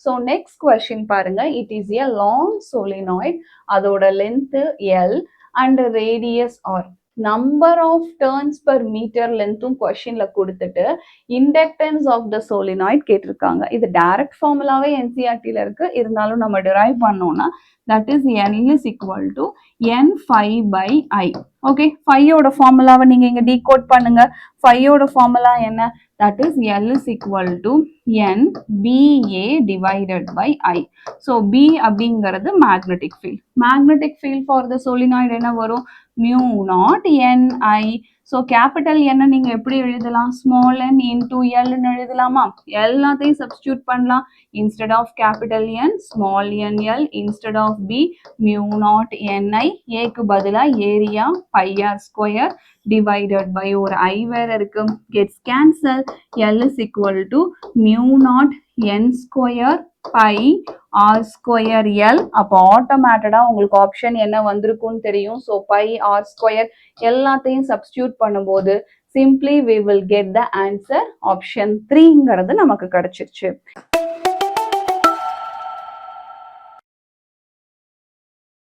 So next question பாருங்க, it is a long solenoid, அதோட length L and radius R. Number of turns per metre லென்த்தும் கொஸ்டின்ல கொடுத்துட்டு inductance of the சோலினாய்ட் கேட்டிருக்காங்க. இது டைரக்ட் ஃபார்முலாவே என்சிஆர்டில இருக்கு, இருந்தாலும் நம்ம டிரைவ் பண்ணோம்னா that is L is equal to N phi by I. Okay, ஃபையோட ஃபார்முலாவை நீங்க இங்க டீகோட் பண்ணுங்க. ஃபையோட ஃபார்முலா என்ன? that is L is equal to N BA divided by I. so B அப்படிங்கிறது magnetic field. magnetic field for the solenoid என்ன வரும்? mu naught Ni. So capital என்ன நீங்க எப்படி எழுதலாம்? ஸ்மால் n இன்டூ எல்னு எழுதலாமா? எல்லாத்தையும் சப்ஸ்டியூட் பண்ணலாம். Instead of capital N small n L, instead of B mu naught NI, ஏக்கு பதிலாக area pi r square divided by ஒரு ஐ வேற இருக்கு, gets cancel. L is equal to mu naught N square pi r square L. அப்போ ஆட்டோமேட்டடா உங்களுக்கு option என்ன வந்திருக்கும்னு தெரியும். ஸோ பை ஆர் ஸ்கொயர் எல்லாத்தையும் சப்ஸ்டியூட் பண்ணும்போது simply we will get the answer option 3ங்கிறது நமக்கு கிடைச்சிருச்சு.